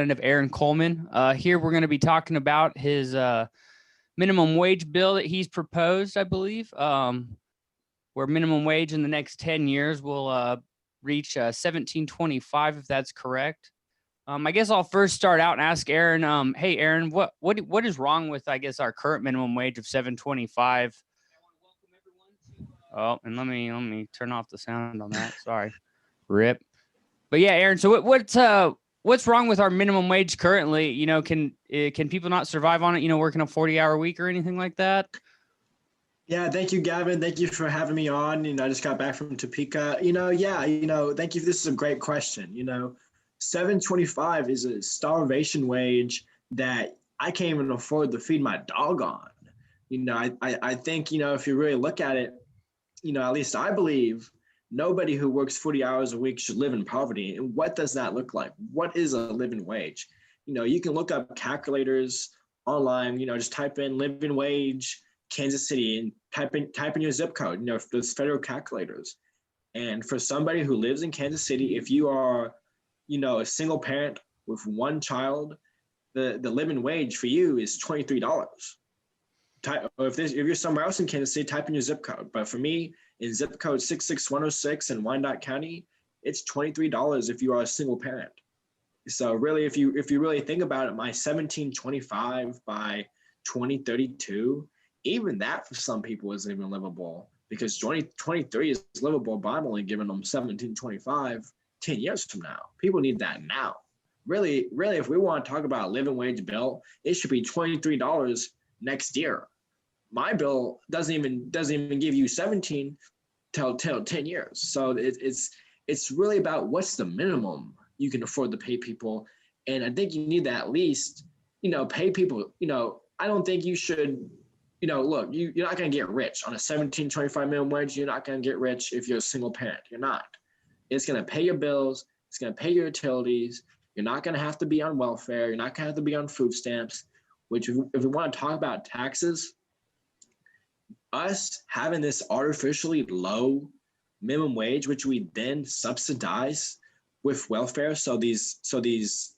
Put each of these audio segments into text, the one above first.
Representative Aaron Coleman. Here we're going to be talking about his minimum wage bill that he's proposed, I believe, where minimum wage in the next 10 years will reach $17.25, if that's correct. I guess I'll first start out and ask Aaron. Hey, Aaron, what is wrong with, I guess, our current minimum wage of $7.25? Oh, and let me turn off the sound on that. Sorry, rip. But yeah, Aaron. So what's wrong with our minimum wage currently? You know, can people not survive on it? You know, working a 40-hour week or anything like that? Yeah, thank you, Gavin. Thank you for having me on. I just got back from Topeka. Thank you. This is a great question. $7.25 is a starvation wage that I can't even afford to feed my dog on. I think, if you really look at it, at least I believe nobody who works 40 hours a week should live in poverty. And what does that look like? What is a living wage? You can look up calculators online, just type in living wage, Kansas City, and type in your zip code, those federal calculators. And for somebody who lives in Kansas City, if you are, a single parent with one child, the living wage for you is $23. If you're somewhere else in Kansas City, type in your zip code. But for me, in zip code 66106 in Wyandotte County, it's $23 if you are a single parent. So really, if you really think about it, my $17.25 by 2032, even that for some people isn't even livable, because 2023 is livable, but I'm only giving them $17.25 10 years from now. People need that now. Really, if we want to talk about a living wage bill, it should be $23 next year. My bill doesn't even give you 17 till 10 years. So it's really about what's the minimum you can afford to pay people. And I think you need to at least, pay people. I don't think you should, look, you're not going to get rich on a $17.25 minimum wage. You're not going to get rich if you're a single parent. You're not. It's going to pay your bills. It's going to pay your utilities. You're not going to have to be on welfare. You're not going to have to be on food stamps, which if we want to talk about taxes, us having this artificially low minimum wage, which we then subsidize with welfare. So these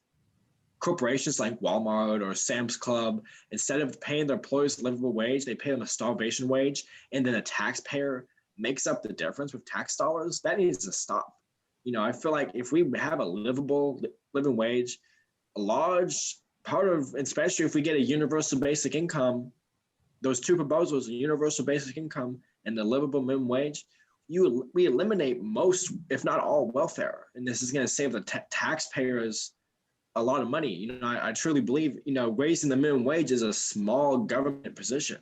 corporations like Walmart or Sam's Club, instead of paying their employees a livable wage, they pay them a starvation wage, and then a taxpayer makes up the difference with tax dollars. That needs to stop. I feel like if we have a livable living wage, a large part of, especially if we get a universal basic income, those two proposals, a universal basic income and the livable minimum wage, we eliminate most, if not all, welfare. And this is going to save the taxpayers a lot of money. I truly believe, raising the minimum wage is a small government position,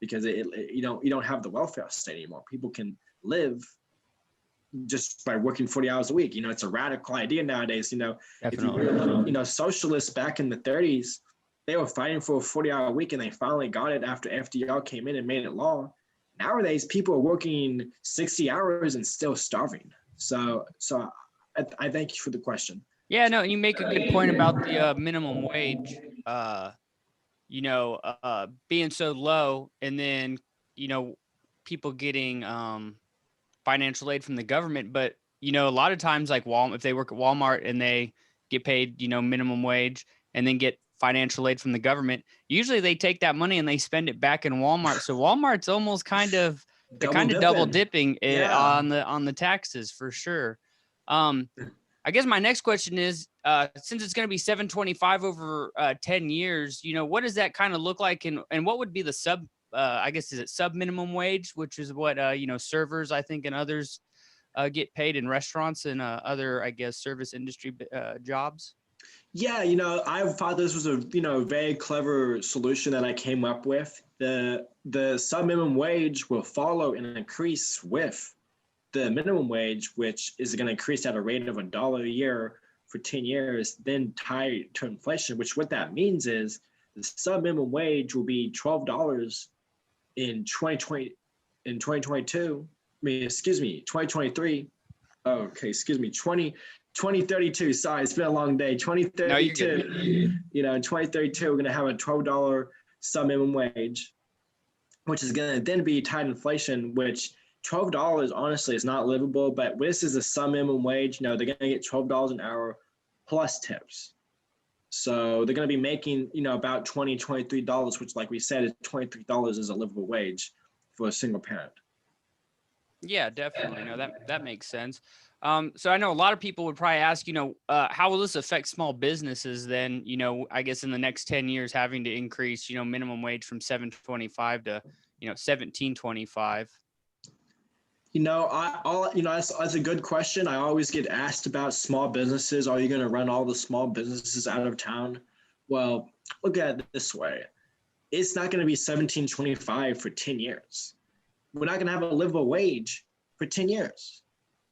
because you don't have the welfare state anymore. People can live just by working 40 hours a week. It's a radical idea nowadays. If socialists back in the 30s, they were fighting for a 40-hour week, and they finally got it after FDR came in and made it law. Nowadays, people are working 60 hours and still starving. So I thank you for the question. Yeah, no, you make a good point about the minimum wage, being so low, and then, people getting financial aid from the government. But, a lot of times, like if they work at Walmart and they get paid, minimum wage, and then get financial aid from the government, usually they take that money and they spend it back in Walmart. So Walmart's almost kind of double dipping on the taxes, for sure. I guess my next question is, since it's going to be $7.25 over 10 years, what does that kind of look like? And what would be the is it sub minimum wage, which is what, servers, I think, and others get paid in restaurants and other, I guess, service industry jobs? Yeah, I thought this was a, very clever solution that I came up with. The sub minimum wage will follow and increase with the minimum wage, which is going to increase at a rate of $1 a year for 10 years, then tied to inflation, which what that means is the sub minimum wage will be $12 in 2023. Oh, okay, 2032. Sorry, it's been a long day. 2032. No, you're good. In 2032, we're going to have a $12 sub minimum wage, which is going to then be tied to inflation, which $12 honestly is not livable, but this is a sub minimum wage. They're going to get $12 an hour plus tips. So they're going to be making, about $23, which, like we said, $23 is a livable wage for a single parent. Yeah, definitely. No, that makes sense. So I know a lot of people would probably ask, how will this affect small businesses then, I guess in the next 10 years having to increase, minimum wage from 7.25 to, 17.25. That's a good question. I always get asked about small businesses. Are you going to run all the small businesses out of town? Well, look at it this way. It's not going to be 17.25 for 10 years. We're not going to have a livable wage for 10 years.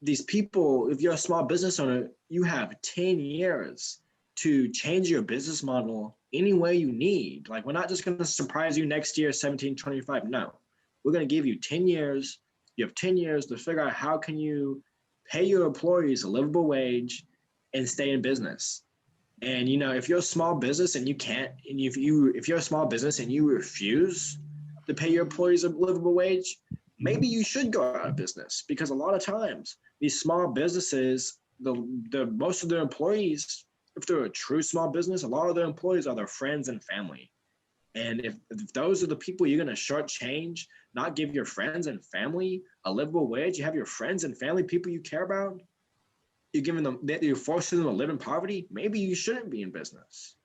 These people, if you're a small business owner, you have 10 years to change your business model any way you need. Like, we're not just going to surprise you next year, 17.25. No, we're going to give you 10 years. You have 10 years to figure out how can you pay your employees a livable wage and stay in business. And, if you're a small business and you can't, and if you're a small business and you refuse to pay your employees a livable wage, maybe you should go out of business, because a lot of times these small businesses, the most of their employees, if they're a true small business, a lot of their employees are their friends and family. And if those are the people you're going to shortchange, not give your friends and family a livable wage, you have your friends and family, people you care about, you're forcing them to live in poverty, maybe you shouldn't be in business.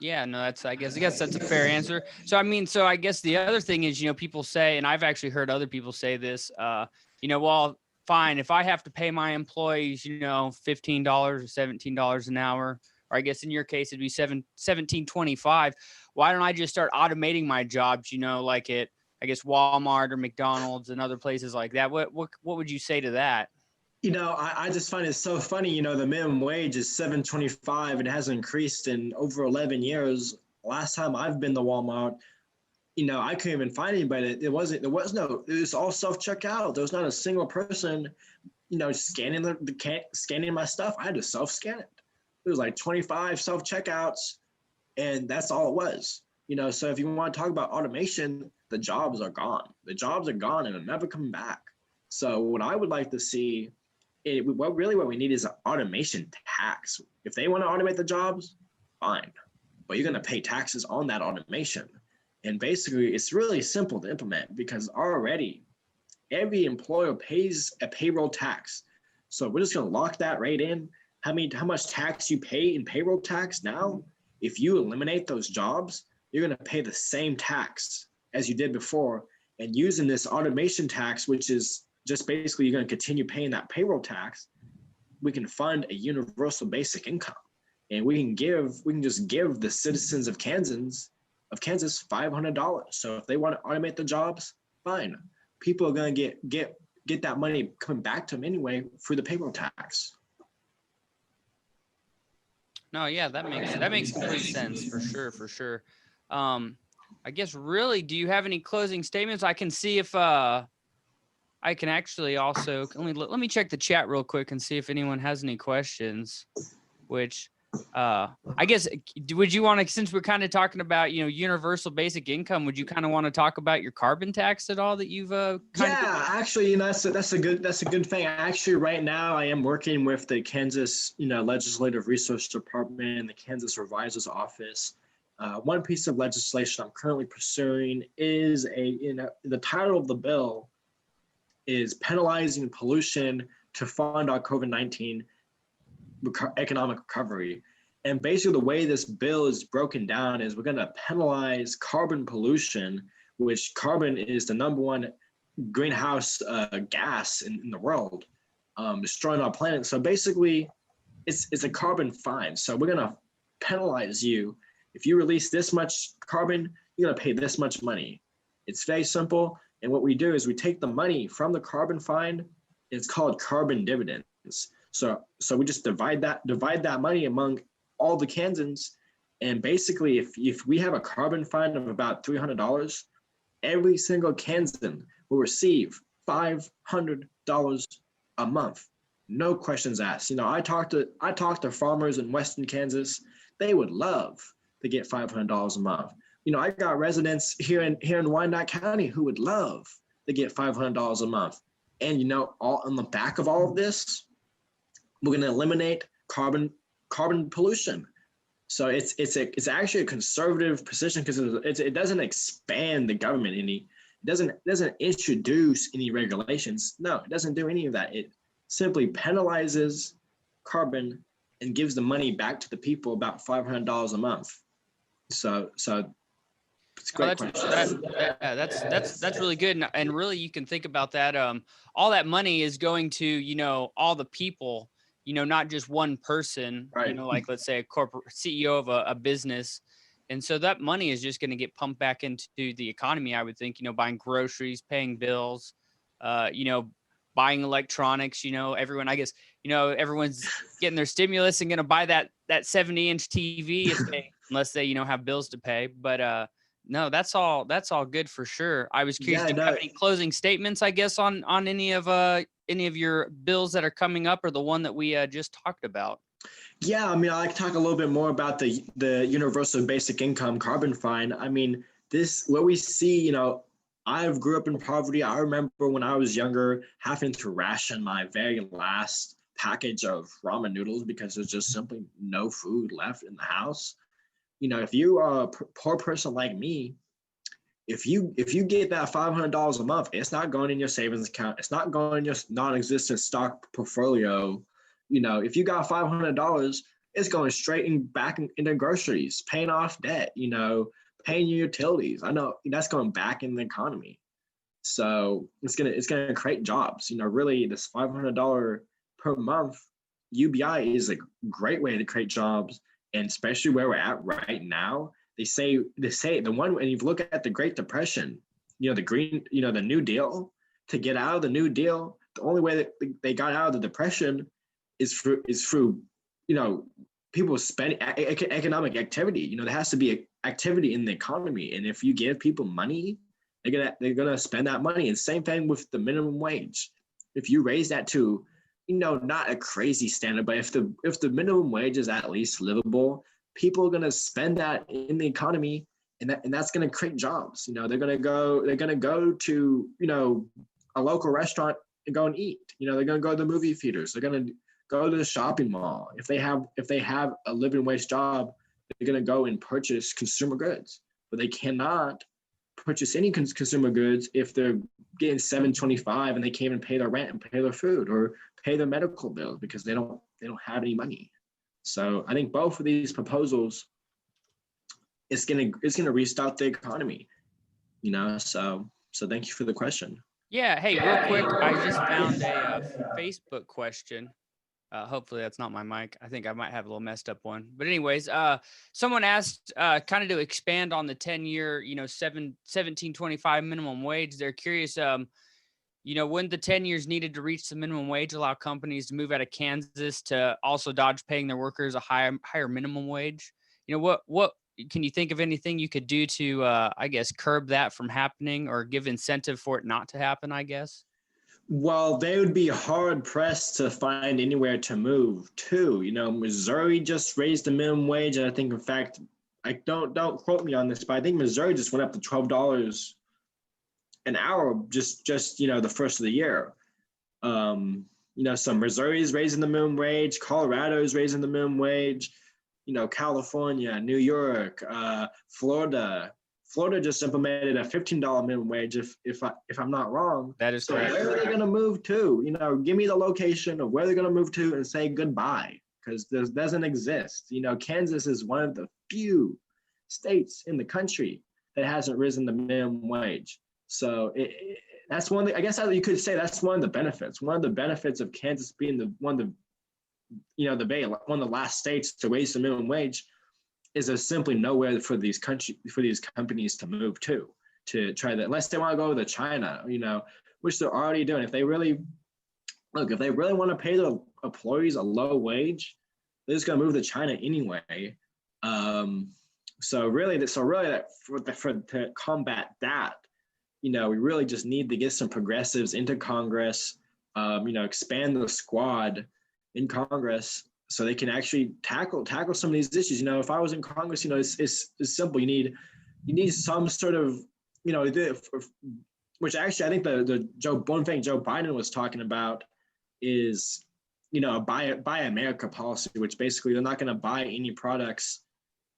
Yeah, no, I guess that's a fair answer. So, I guess the other thing is, people say, and I've actually heard other people say this, well, fine, if I have to pay my employees, $15 or $17 an hour, or I guess in your case, it'd be $17.25. Why don't I just start automating my jobs, like at, I guess, Walmart or McDonald's and other places like that? What would you say to that? I just find it so funny. The minimum wage is $7.25. It hasn't increased in over 11 years. Last time I've been to Walmart, I couldn't even find anybody. It was all self-checkout. There was not a single person, scanning my stuff. I had to self-scan it. It was like 25 self-checkouts, and that's all it was. So if you want to talk about automation, the jobs are gone. The jobs are gone and they're never coming back. So what I would like to see, what we need is an automation tax. If they want to automate the jobs, fine, but you're going to pay taxes on that automation. And basically, it's really simple to implement, because already every employer pays a payroll tax. So we're just going to lock that rate in. How much tax you pay in payroll tax now? If you eliminate those jobs, you're going to pay the same tax as you did before. And using this automation tax, which is just basically you're going to continue paying that payroll tax, we can fund a universal basic income, and we can just give the citizens of Kansas $500. So if they want to automate the jobs, fine. People are going to get that money coming back to them anyway for the payroll tax. No, yeah, that makes complete sense, for sure. I guess, really, do you have any closing statements? I can see if I can actually also let me check the chat real quick and see if anyone has any questions. Which I guess, would you want to, since we're kind of talking about universal basic income, would you kind of want to talk about your carbon tax at all that you've actually, that's a good thing. Actually, right now I am working with the Kansas Legislative Resource Department and the Kansas Revisor's Office. One piece of legislation I'm currently pursuing is the title of the bill is penalizing pollution to fund our COVID-19 economic recovery. And basically the way this bill is broken down is we're going to penalize carbon pollution, which carbon is the number one greenhouse gas in the world, destroying our planet. So basically it's a carbon fine. So we're going to penalize you. If you release this much carbon, you're going to pay this much money. It's very simple. And what we do is we take the money from the carbon fine. It's called carbon dividends. So we just divide that money among all the Kansans. And basically, if we have a carbon fine of about $300, every single Kansan will receive $500 a month. No questions asked. I talked to farmers in Western Kansas. They would love to get $500 a month. I got residents here in Wyandotte County who would love to get $500 a month. And all on the back of all of this, we're going to eliminate carbon carbon pollution. So it's actually a conservative position because it doesn't expand the government any. It doesn't introduce any regulations. No, it doesn't do any of that. It simply penalizes carbon and gives the money back to the people, about $500 a month. So it's a great question. That's really good, and really you can think about that. All that money is going to all the people, not just one person. Right. Like let's say a corporate CEO of a business, and so that money is just going to get pumped back into the economy. I would think, buying groceries, paying bills, buying electronics. Everyone, I guess, everyone's getting their stimulus and going to buy that 70-inch TV unless they have bills to pay. But no, that's all good for sure. I was curious, do you have any closing statements, I guess, on any of your bills that are coming up, or the one that we just talked about? Yeah, I mean, I like to talk a little bit more about the universal basic income carbon fine. I mean, what we see, I grew up in poverty. I remember when I was younger having to ration my very last package of ramen noodles because there's just simply no food left in the house. If you are a poor person like me, if you get that $500 a month, it's not going in your savings account. It's not going in your non-existent stock portfolio. If you got $500, it's going straight back into groceries, paying off debt, paying your utilities. I know that's going back in the economy. So it's gonna create jobs. Really, this $500 per month UBI is a great way to create jobs. And especially where we're at right now, they say the one, when you look at the Great Depression, the New Deal, to get out of the New Deal, the only way that they got out of the Depression is through people spending economic activity. There has to be activity in the economy, and if you give people money, they're gonna spend that money. And same thing with the minimum wage. If you raise that to not a crazy standard, but if the minimum wage is at least livable, people are going to spend that in the economy, and that's going to create jobs. They're going to go to a local restaurant and go and eat. They're going to go to the movie theaters. They're going to go to the shopping mall. If they have a living wage job, they're going to go and purchase consumer goods. But they cannot purchase any consumer goods if they're getting $7.25 and they can't even pay their rent and pay their food or pay their medical bills because they don't have any money. So I think both of these proposals, it's gonna restart the economy. So thank you for the question. Yeah. Hey, real quick, I just found a Facebook question. Hopefully that's not my mic. I think I might have a little messed up one. But anyways, someone asked kind of to expand on the 10-year, $17.25 minimum wage. They're curious, when the 10 years needed to reach the minimum wage, allow companies to move out of Kansas to also dodge paying their workers a higher minimum wage. What can you think of anything you could do to, I guess, curb that from happening or give incentive for it not to happen, I guess? Well, they would be hard pressed to find anywhere to move to. Missouri just raised the minimum wage, and I think, in fact, I don't quote me on this, but I think Missouri just went up to $12 an hour just the first of the year. So Missouri is raising the minimum wage, Colorado is raising the minimum wage, California, New York, Florida. Florida just implemented a $15 minimum wage, if I'm not wrong. That is correct. Where are they going to move to? Give me the location of where they're going to move to and say goodbye, because this doesn't exist. Kansas is one of the few states in the country that hasn't risen the minimum wage. So that's one. I guess you could say that's one of the benefits. One of the benefits of Kansas being one of the last states to raise the minimum wage is there's simply nowhere for these companies to move to try that, unless they want to go to China, which they're already doing. If they really want to pay their employees a low wage, they're just going to move to China anyway. So really that to combat that, we really just need to get some progressives into Congress, expand the squad in Congress so they can actually tackle some of these issues. If I was in Congress, it's simple. You need some sort of, which actually I think the Joe Biden was talking about is buy America policy, which basically they're not going to buy any products,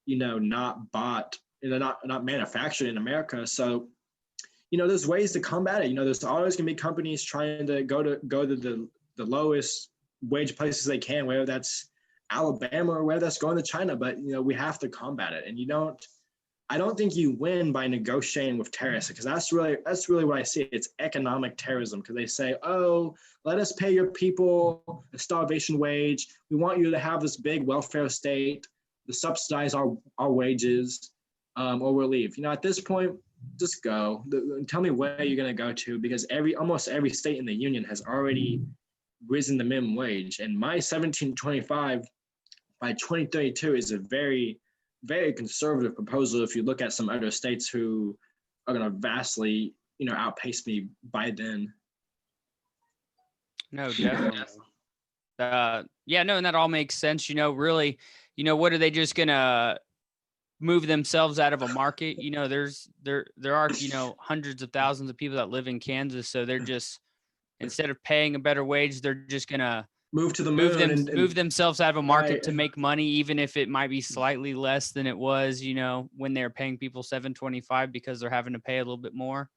not bought, not manufactured in America. So, there's ways to combat it. There's always going to be companies trying to go to the lowest wage places they can, whether that's Alabama or whether that's going to China. But we have to combat it, and I don't think you win by negotiating with terrorists, because that's really what I see. It's economic terrorism, because they say, oh, let us pay your people a starvation wage. We want you to have this big welfare state to subsidize our wages, or we'll leave. At this point, just go. Tell me where you're going to go to, because almost every state in the union has already risen the minimum wage. And my 17.25 by 2032 is a very, very conservative proposal if you look at some other states who are going to vastly, outpace me by then. No, definitely. Yeah, no, and that all makes sense. Really, what are they just going to move themselves out of a market? There are, hundreds of thousands of people that live in Kansas. So they're just, instead of paying a better wage, they're just going to move to the moon move themselves out of a market right. to make money, even if it might be slightly less than it was, when they're paying people $7.25 because they're having to pay a little bit more.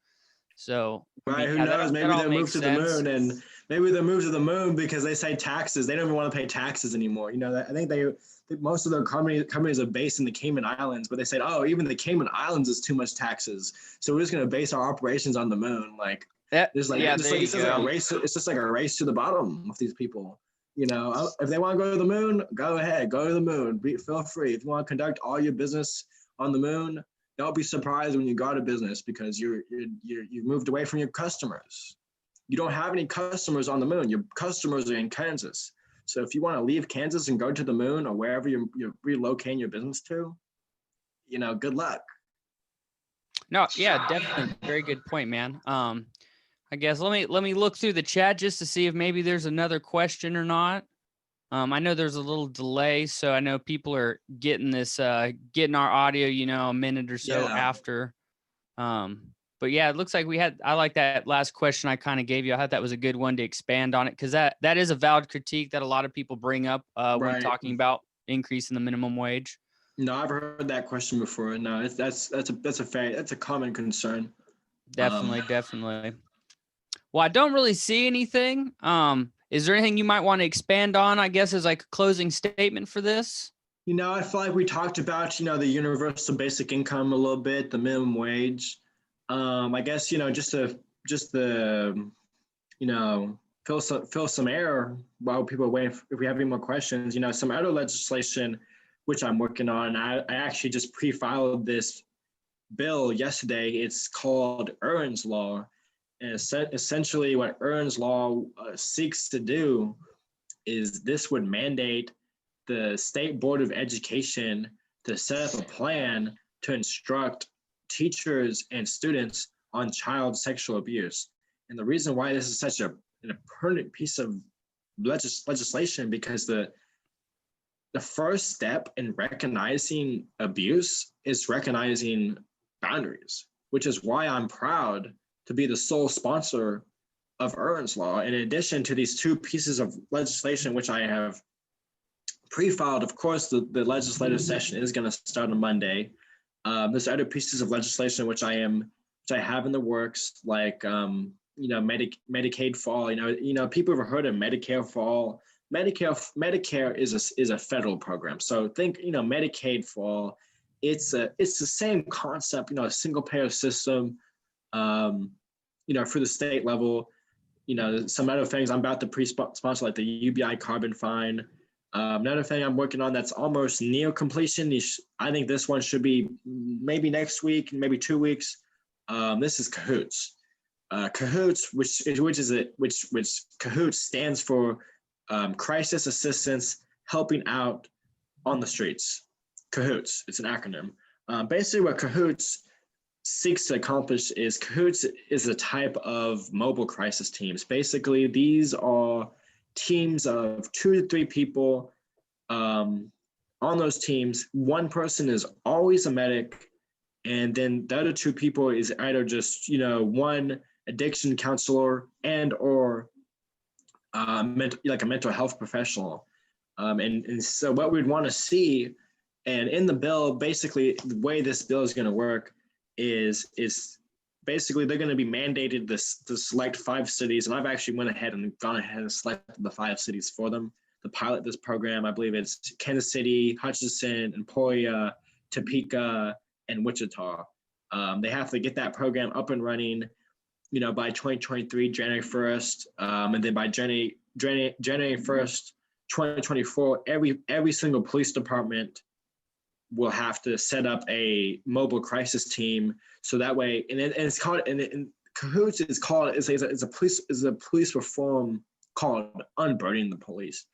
So, right, who knows? Maybe they'll move to the moon, and maybe they'll move to the moon because they say taxes. They don't even want to pay taxes anymore. I think most of their companies are based in the Cayman Islands, but they said, oh, even the Cayman Islands is too much taxes, so we're just going to base our operations on the moon. It's just like a race to the bottom of these people. If they want to go to the moon, go ahead, go to the moon. Feel free. If you want to conduct all your business on the moon, don't be surprised when you go to business, because you've moved away from your customers. You don't have any customers on the moon. Your customers are in Kansas. So if you want to leave Kansas and go to the moon or wherever you're relocating your business to, good luck. No, yeah, definitely. Very good point, man. I guess let me look through the chat just to see if maybe there's another question or not. I know there's a little delay, so I know people are getting getting our audio, a minute or so after. But yeah, it looks like I like that last question I kind of gave you. I thought that was a good one to expand on it, because that is a valid critique that a lot of people bring up when talking about increasing the minimum wage. No, I've heard that question before. No, that's a common concern. Definitely. Well, I don't really see anything. Is there anything you might want to expand on, I guess, as like a closing statement for this? I feel like we talked about, the universal basic income a little bit, the minimum wage. I guess, just to fill some air while people are waiting, if we have any more questions, some other legislation, which I'm working on. I actually just pre-filed this bill yesterday. It's called Aaron's Law. And essentially what Aaron's Law seeks to do is this would mandate the State Board of Education to set up a plan to instruct teachers and students on child sexual abuse. And the reason why this is such an important piece of legislation, because the first step in recognizing abuse is recognizing boundaries, which is why I'm proud to be the sole sponsor of Aaron's Law. In addition to these two pieces of legislation, which I have pre-filed, of course, the legislative session is going to start on Monday. There's other pieces of legislation which I have in the works, like Medicaid for all. People have heard of Medicare for all. Medicare is a federal program. So think, Medicaid for all. It's the same concept, a single payer system. For the state level, some other things I'm about to pre-sponsor, like the UBI carbon fine. Another thing I'm working on that's almost near completion. I think this one should be maybe next week, maybe 2 weeks. This is Cahoots. Cahoots, which Cahoots stands for Crisis Assistance Helping Out on the Streets. Cahoots, it's an acronym. Basically, what Cahoots seeks to accomplish is Cahoots is a type of mobile crisis teams. Basically, these are teams of 2 to 3 people. On those teams, one person is always a medic, and then the other 2 people is either just one addiction counselor and or like a mental health professional. And so what we'd want to see, and in the bill, basically the way this bill is going to work is basically they're going to be mandated to select 5 cities, and I've actually went ahead and gone ahead and selected the 5 cities for them to pilot this program. I believe it's Kansas City, Hutchinson, Emporia, Topeka, and Wichita. They have to get that program up and running, by 2023, January 1st, and then by January 1st, 2024, every single police department will have to set up a mobile crisis team. So that way, and it's called, and Cahoots is called, is a police reform called unburdening the police,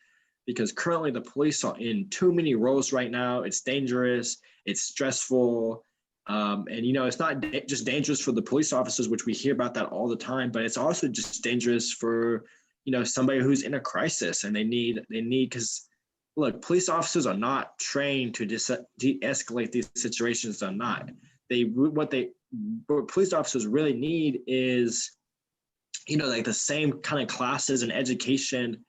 because currently the police are in too many roles right now. It's dangerous, it's stressful, and it's not just dangerous for the police officers, which we hear about that all the time, but it's also just dangerous for somebody who's in a crisis, and they need because look, police officers are not trained to de-escalate these situations. They're not. What police officers really need is like the same kind of classes and education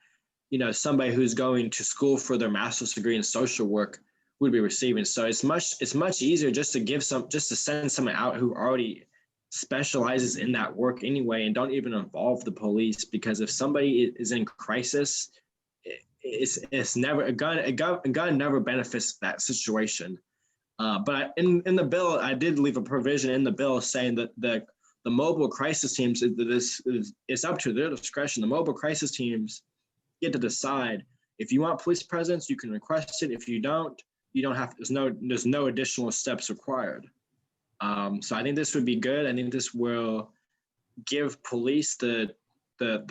somebody who's going to school for their master's degree in social work would be receiving. So it's much easier just to send someone out who already specializes in that work anyway, and don't even involve the police, because if somebody is in crisis, it's never a gun never benefits that situation. But in the bill, I did leave a provision in the bill saying that the mobile crisis teams, it's up to their discretion. The mobile crisis teams get to decide if you want police presence, you can request it. If you don't, you don't have. There's no additional steps required. So I think this would be good. I think this will give police the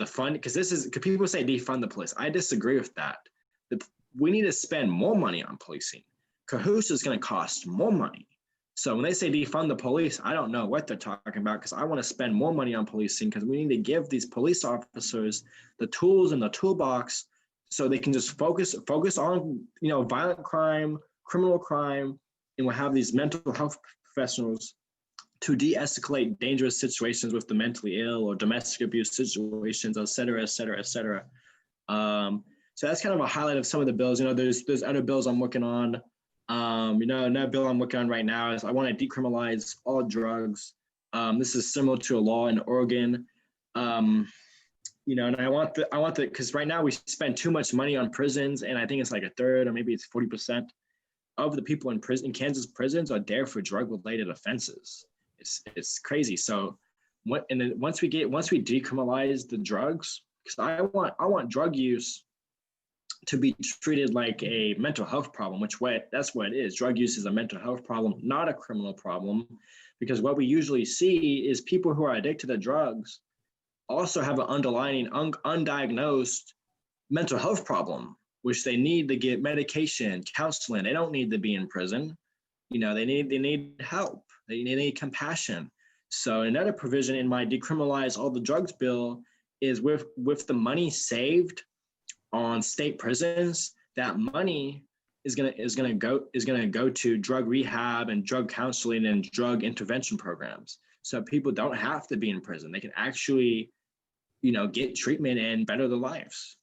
fund, because people say defund the police. I disagree with that. We need to spend more money on policing. Cahoots is going to cost more money. So when they say defund the police, I don't know what they're talking about, because I want to spend more money on policing, because we need to give these police officers the tools in the toolbox so they can just focus on violent crime, criminal crime, and we'll have these mental health professionals to de-escalate dangerous situations with the mentally ill or domestic abuse situations, et cetera, et cetera, et cetera. So that's kind of a highlight of some of the bills. There's other bills I'm working on. Another bill I'm working on right now is I want to decriminalize all drugs. This is similar to a law in Oregon. And I want because right now we spend too much money on prisons, and I think it's like a third or maybe it's 40% of the people in Kansas prisons are there for drug-related offenses. It's crazy. So once we decriminalize the drugs, because I want drug use to be treated like a mental health problem, that's what it is. Drug use is a mental health problem, not a criminal problem, because what we usually see is people who are addicted to drugs also have an underlying undiagnosed mental health problem, which they need to get medication, counseling. They don't need to be in prison. They need help. They need compassion. So another provision in my decriminalize all the drugs bill is with the money saved on state prisons, that money is gonna go to drug rehab and drug counseling and drug intervention programs. So people don't have to be in prison. They can actually, get treatment and better their lives.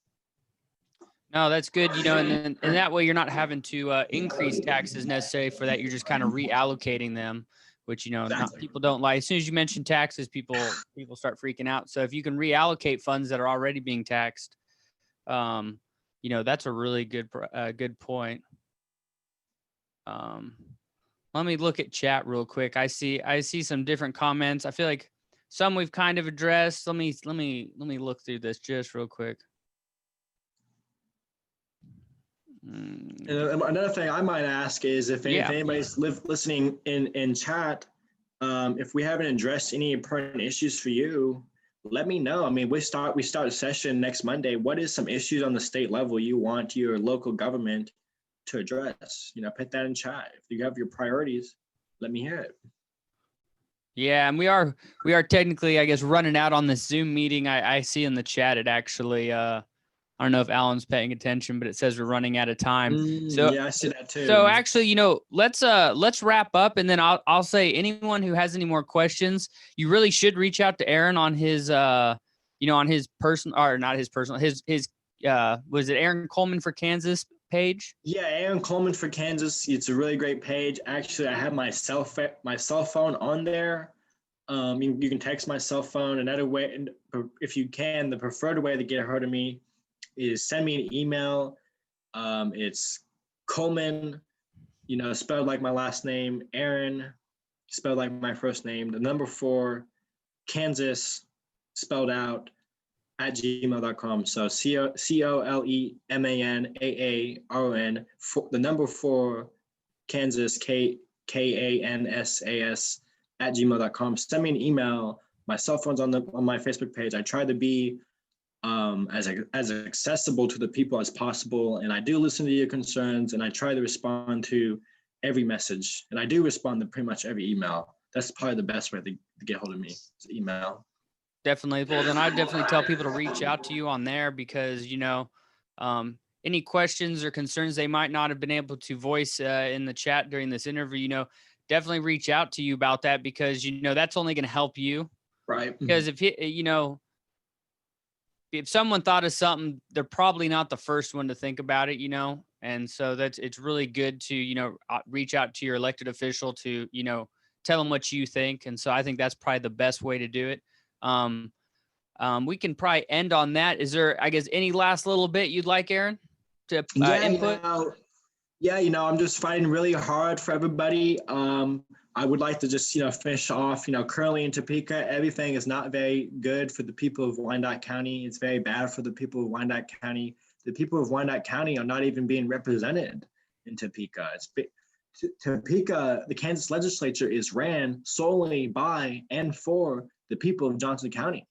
No, that's good. And that way you're not having to increase taxes necessarily for that. You're just kind of reallocating them, which, Exactly. people don't like. As soon as you mention taxes, people start freaking out. So if you can reallocate funds that are already being taxed, that's a really good point. Let me look at chat real quick. I see some different comments. I feel like some we've kind of addressed. Let me look through this just real quick. And another thing I might ask is if anybody's listening in chat, if we haven't addressed any important issues for you, let me know. I mean, we start a session next Monday. What is some issues on the state level you want your local government to address? Put that in chat. If you have your priorities, let me hear it. Yeah, and we are technically, I guess, running out on this Zoom meeting. I see in the chat it actually I don't know if Alan's paying attention, but it says we're running out of time. So yeah, I see that too. So actually, let's wrap up, and then I'll say anyone who has any more questions, you really should reach out to Aaron on his on his personal, or not his personal, his was it Aaron Coleman for Kansas page? Yeah, Aaron Coleman for Kansas. It's a really great page. Actually, I have my cell phone on there. You can text my cell phone. Another way, if you can, the preferred way to get a hold of me is send me an email. It's Coleman, spelled like my last name, Aaron, spelled like my first name, the number 4, Kansas, spelled out, at gmail.com. So COLEMANAARON, the number 4, Kansas, KANSAS, at gmail.com. Send me an email. My cell phone's on my Facebook page. I try to be as accessible to the people as possible, and I do listen to your concerns, and I try to respond to every message, and I do respond to pretty much every email. That's probably the best way to get hold of me, is email. Definitely. Well, then I definitely tell people to reach out to you on there because, any questions or concerns they might not have been able to voice in the chat during this interview, definitely reach out to you about that because, that's only going to help you. Right. Because if someone thought of something, they're probably not the first one to think about it, and so it's really good to, reach out to your elected official to, tell them what you think. And so I think that's probably the best way to do it. We can probably end on that. Is there, I guess, any last little bit you'd like, Aaron, to input? I'm just fighting really hard for everybody. I would like to just, finish off, currently in Topeka, everything is not very good for the people of Wyandotte County. It's very bad for the people of Wyandotte County. The people of Wyandotte County are not even being represented in Topeka. Topeka, the Kansas legislature is ran solely by and for the people of Johnson County.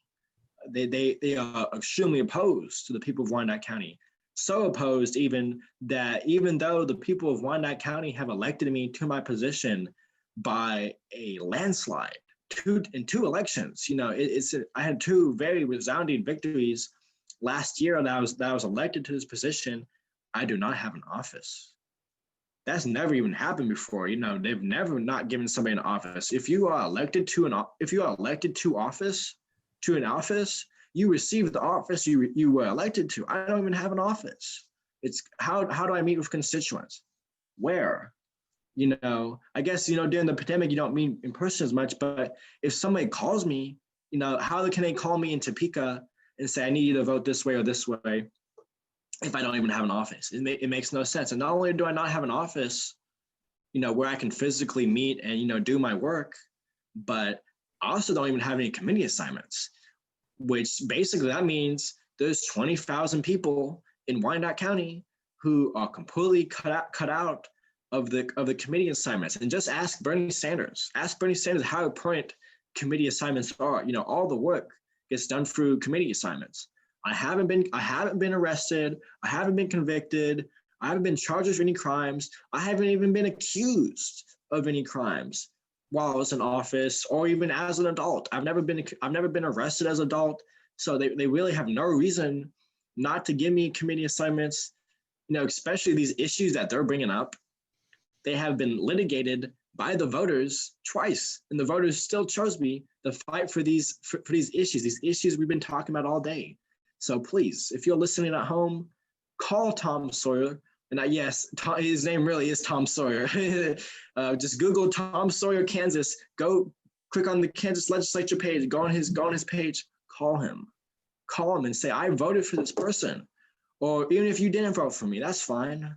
They are extremely opposed to the people of Wyandotte County. So opposed even though the people of Wyandotte County have elected me to my position by a landslide, in 2 elections. I had 2 very resounding victories last year that I was elected to this position. I do not have an office. That's never even happened before. They've never not given somebody an office. If you are elected to an office, you receive the office you were elected to. I don't even have an office. It's how do I meet with constituents? Where? I guess, during the pandemic, you don't meet in person as much, but if somebody calls me, how can they call me in Topeka and say, I need you to vote this way or this way if I don't even have an office? It makes no sense. And not only do I not have an office, where I can physically meet and, do my work, but I also don't even have any committee assignments, which basically that means there's 20,000 people in Wyandotte County who are completely cut out of the committee assignments. And just ask Bernie Sanders. Ask Bernie Sanders how important committee assignments are. All the work gets done through committee assignments. I haven't been arrested. I haven't been convicted. I haven't been charged with any crimes. I haven't even been accused of any crimes while I was in office, or even as an adult. I've never been arrested as an adult. So they really have no reason not to give me committee assignments, especially these issues that they're bringing up. They have been litigated by the voters twice, and the voters still chose me to fight for these issues we've been talking about all day. So please, if you're listening at home, call Tom Sawyer. And his name really is Tom Sawyer. Just Google Tom Sawyer, Kansas. Go click on the Kansas legislature page. Go on his page. Call him and say, I voted for this person. Or even if you didn't vote for me, that's fine.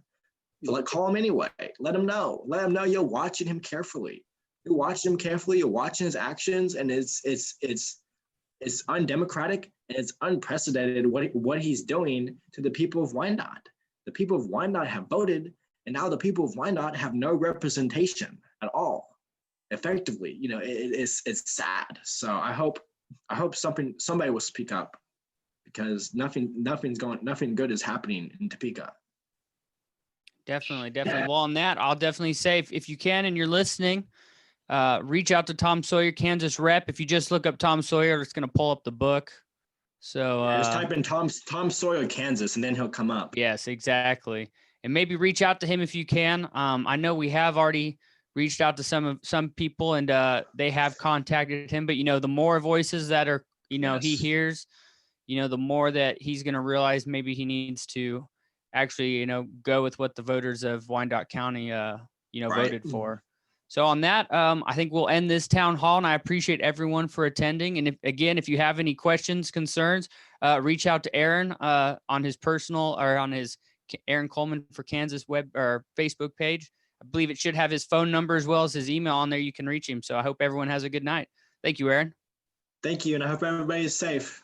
Call him anyway. Let him know. Let him know you're watching him carefully. You're watching him carefully. You're watching his actions, and it's undemocratic and it's unprecedented what he's doing to the people of Wyandotte. The people of Wyandotte have voted, and now the people of Wyandotte have no representation at all. Effectively, it's sad. So I hope somebody will speak up, because nothing good is happening in Topeka. Definitely. Well, on that, I'll definitely say if you can and you're listening, reach out to Tom Sawyer, Kansas Rep. If you just look up Tom Sawyer, it's going to pull up the book. So just type in Tom Sawyer, Kansas, and then he'll come up. Yes, exactly. And maybe reach out to him if you can. I know we have already reached out to some people, and they have contacted him. But the more voices that are he hears, the more that he's going to realize maybe he needs to actually, go with what the voters of Wyandotte County, Right. voted for. So on that, I think we'll end this town hall, and I appreciate everyone for attending. And if you have any questions, concerns, reach out to Aaron on his personal or on his Aaron Coleman for Kansas web or Facebook page. I believe it should have his phone number as well as his email on there. You can reach him. So I hope everyone has a good night. Thank you, Aaron. Thank you. And I hope everybody is safe.